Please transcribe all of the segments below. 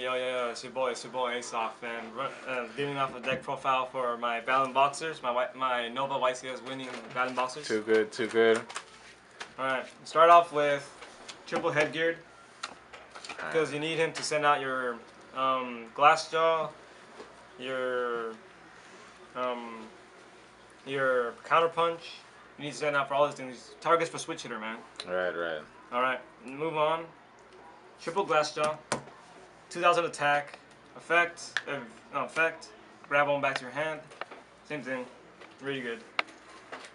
Yo, it's your boy Asoff, and giving off a deck profile for my Battin boxers, my Nova YCS winning Battin boxers. Too good, too good. Alright, start off with triple headgeared, because you need him to send out your glass jaw, your counter punch. You need to send out for all these things. Targets for switch hitter, man. Right. Alright, move on. Triple glass jaw, 2000 attack, effect, grab one back to your hand, same thing, really good.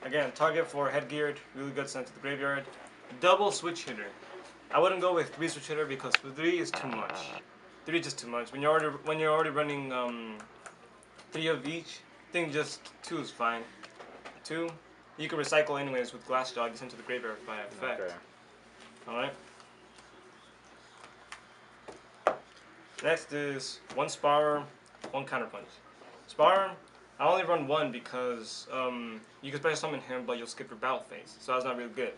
Again, target for headgeared, really good sent to the graveyard. Double switch hitter. I wouldn't go with 3 switch hitter because 3 is too much. 3 is just too much. When you're already running 3 of each, I think just 2 is fine. 2, you can recycle anyways with glass jaw, sent to the graveyard by effect. Okay. Alright. Next is 1 Spar, 1 Counter Punch. Spar, I only run 1 because you can special summon him, but you'll skip your battle phase, so that's not really good.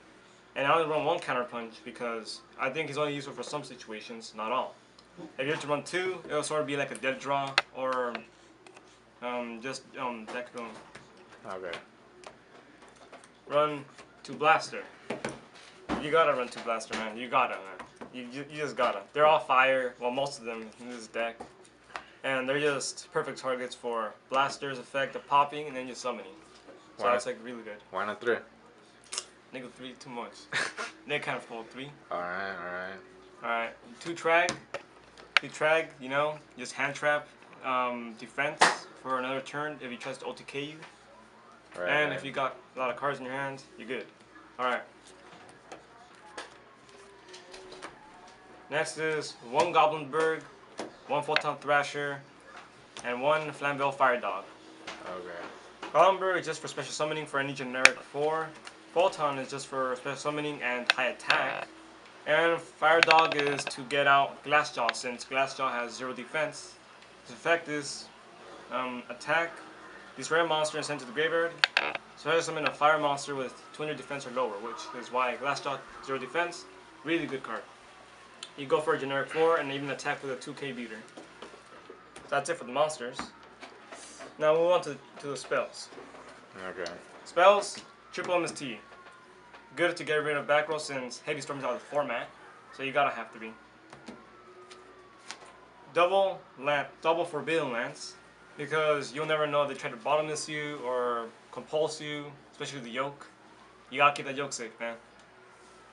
And I only run 1 Counter Punch because I think he's only useful for some situations, not all. If you were to run 2, it'll sort of be like a dead draw, or deck going. Okay. Run 2 Blaster. You gotta run 2 Blaster, man. You gotta, man. You just gotta. They're all fire, well, most of them in this deck. And they're just perfect targets for Blaster's effect of popping and then just summoning. So that's like really good. Why not 3? Nigga 3, too much. They kind of fold 3. Alright. 2 Trag. 2 Trag, you know, just hand trap defense for another turn if he tries to OTK you. And if you got a lot of cards in your hand, you're good. Alright. Next is 1 Goblinberg, 1 Photon Thrasher, and 1 Flamvell Fire Dog. Okay. Goblinberg is just for special summoning for any generic 4. Photon is just for special summoning and high attack. And Fire Dog is to get out Glassjaw, since Glassjaw has 0 defense. His effect is attack. This rare monster is sent to the graveyard. Special summon a fire monster with 200 defense or lower, which is why Glassjaw 0 defense. Really good card. You go for a generic 4 and even attack with a 2k beater. That's it for the monsters. Now move on to the spells. Okay. Spells, triple MST. Good to get rid of back row since Heavy Storm is out of the format, so you gotta have to be. Double Forbidden Lance, because you'll never know if they try to bottomless you or compulse you, especially the Yolk. You gotta keep that Yolk safe, man.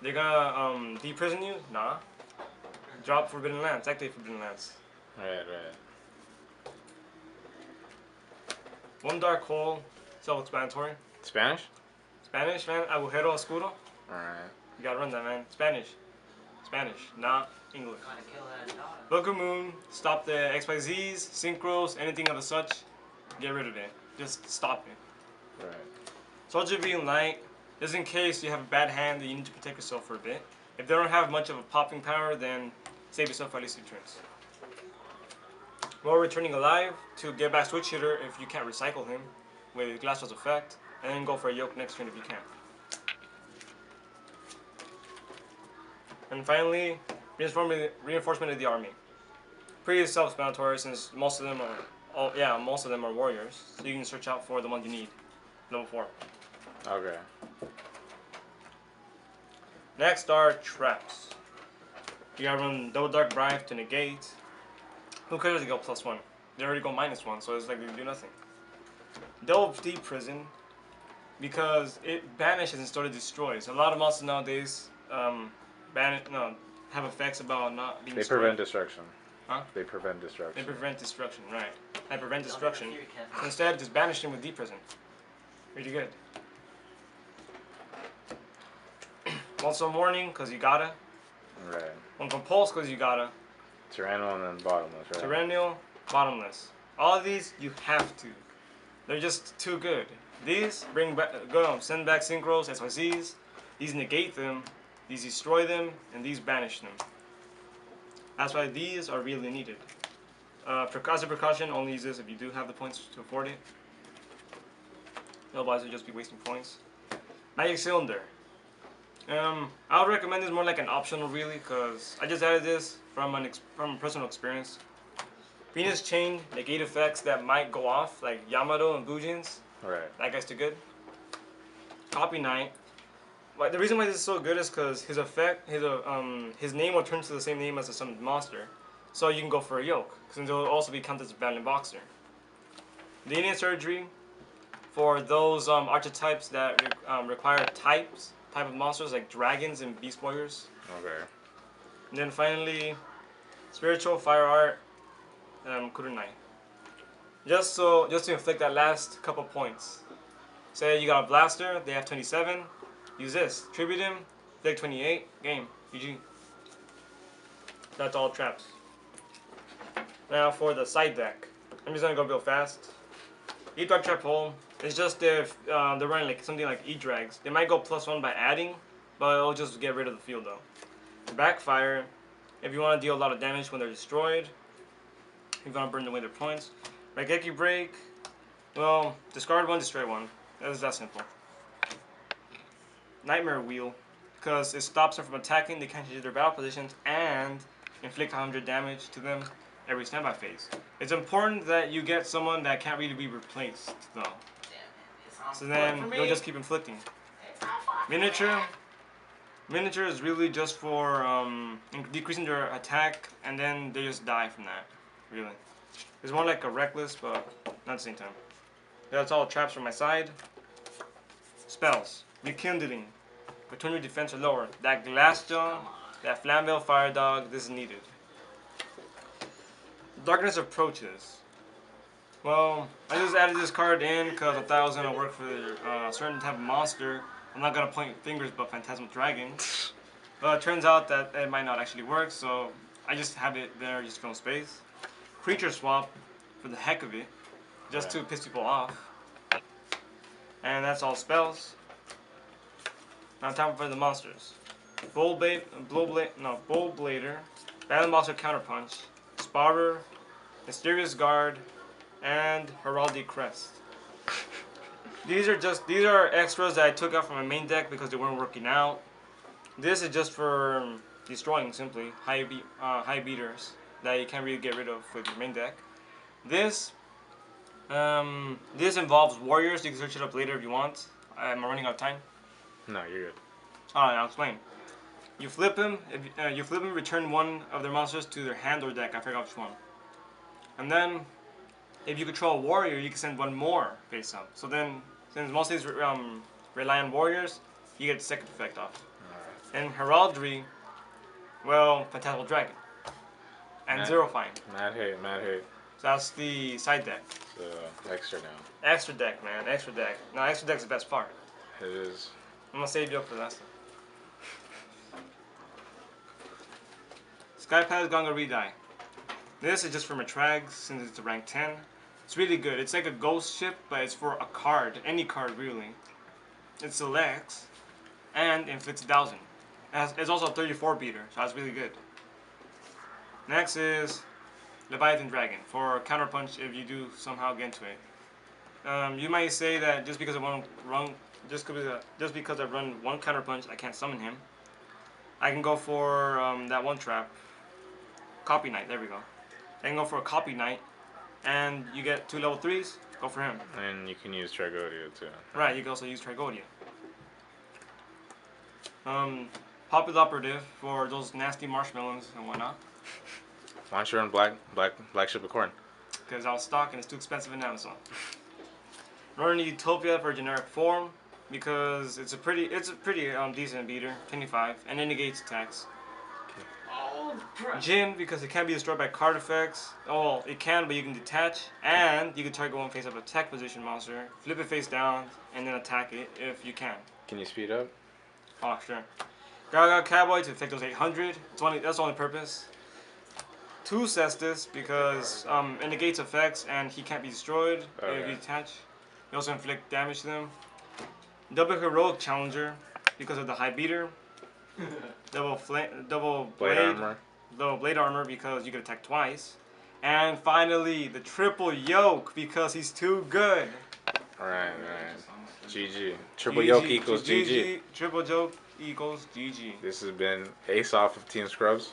They're gonna deprison you? Nah. Drop Forbidden Lance, activate Forbidden Lance. Right. 1 Dark Hole, self-explanatory. Spanish, man. Agujero Oscuro. Alright. You gotta run that, man. Spanish, not English. Book of Moon, stop the XYZs, synchros, anything of the such. Get rid of it. Just stop it. Right. Soldier being light, just in case you have a bad hand that you need to protect yourself for a bit. If they don't have much of a popping power, then save yourself for at least 2 turns. More returning alive to get back switch hitter if you can't recycle him with Glassjaw's effect, and then go for a Yolk next turn if you can. And finally, reinforcement of the army. Pretty self-explanatory since most of them are warriors, so you can search out for the ones you need. Level 4. Okay. Next are traps. You gotta run Double Dark Bribe to negate. Who cares if they go +1? They already go -1, so it's like they do nothing. Double Deep Prison, because it banishes instead of destroys. A lot of monsters nowadays have effects about not being destroyed. They prevent destruction. Huh? They prevent destruction. They prevent destruction, right. They prevent destruction. Instead, just banish them with Deep Prison. Really good. Also Warning, because you gotta. Right. 1 Compulse, because you gotta. Tyrannical and then Bottomless, right? Tyrannical, Bottomless. All of these, you have to. They're just too good. These send back synchros, SYZs. These negate them. These destroy them, and these banish them. That's why these are really needed. As a precaution, only use this if you do have the points to afford it. Otherwise, you'll just be wasting points. Magic Cylinder. I would recommend this more like an optional, really, because I just added this from personal experience. Venus Chain, negate effects that might go off, like Yamato and Bujin's. Right. That guy's too good. Copy Knight. The reason why this is so good is because his name will turn to the same name as the summoned monster. So you can go for a Yolk, since it will also be counted as a Battin boxer. The Indian Surgery, for those archetypes that require type of monsters like dragons and beast warriors. Okay. And then finally, Spiritual Fire Art, Kurunai. Just to inflict that last couple points. Say you got a blaster, they have 27. Use this. Tribute him, inflict 28. Game. GG. That's all traps. Now for the side deck. I'm just gonna go real fast. E-Drag Trap Hole. It's just if they're running like something like E-Drags. They might go +1 by adding, but it'll just get rid of the field though. Backfire. If you want to deal a lot of damage when they're destroyed. If you want to burn away their points. Raigeki Break. Well, discard one, destroy one. That's that simple. Nightmare Wheel. Because it stops them from attacking, they can't change their battle positions, and inflict 100 damage to them every standby phase. It's important that you get someone that can't really be replaced, though. So then you'll just keep inflicting. Miniature. Miniature is really just for decreasing their attack, and then they just die from that. Really. It's more like a reckless, but not at the same time. That's all traps from my side. Spells. Rekindling. Return your defense or lower. That Glassjaw, that Flamvell Fire Dog, this is needed. Darkness Approaches. Well, I just added this card in because I thought it was going to work for a certain type of monster. I'm not going to point fingers, but Phantasmal Dragon. But it turns out that it might not actually work, so I just have it there, just fill space. Creature Swap, for the heck of it, just to piss people off. And that's all spells. Now time for the monsters. Bull Blader, Battle Monster Counterpunch, Spawrer, Mysterious Guard, and Heraldic Crest. These are extras that I took out from my main deck because they weren't working out. This is just for destroying simply high beaters that you can't really get rid of with your main deck. This involves warriors. You can search it up later if you want. Am I running out of time? No, you're good. Alright, I'll explain. You flip him. If you flip him, return one of their monsters to their hand or deck. I forgot which one. And then, if you control a warrior, you can send one more face up. So then, since most of these rely on warriors, you get the second effect off. Right. And heraldry, well, Phantasmal Dragon. And Zero Fine. Mad hate, mad hate. So that's the side deck. So, extra now. Extra deck, man. Extra deck. No, extra deck's the best part. It is. I'm gonna save you up for the last one. Skypad's Gonga Redie. This is just for Matrags since it's a rank 10. It's really good. It's like a ghost ship, but it's for a card. Any card, really. It selects and inflicts 1,000. It's also a 34 beater, so that's really good. Next is Leviathan Dragon for counterpunch if you do somehow get into it. You might say that just because I run one counterpunch, I can't summon him. I can go for that one trap, Copy Knight. There we go. I can go for a Copy Knight, and you get 2 level 3s. Go for him. And you can use Tragodia too. Right. You can also use Tragodia. Popular Operative for those nasty marshmallows and whatnot. Why don't you run black ship of corn? Because I was stock and it's too expensive in Amazon. Running Utopia for generic form because it's a pretty decent beater, 25, and it negates attacks. Okay. Oh, Jin because it can't be destroyed by card effects. Oh, it can, but you can detach, and you can target one face up attack position monster, flip it face down, and then attack it if you can. Can you speed up? Oh, sure. Gaga Cowboy to affect those 800. That's the only purpose. 2 Cestus because it negates effects and he can't be destroyed if you detach. You also inflict damage to them. Double Heroic Challenger because of the high beater. double blade armor because you can attack twice. And finally, the triple Yolk because he's too good. Alright. GG. Triple Yolk equals GG. Triple Yolk equals GG. This has been Ace off of Team Scrubs.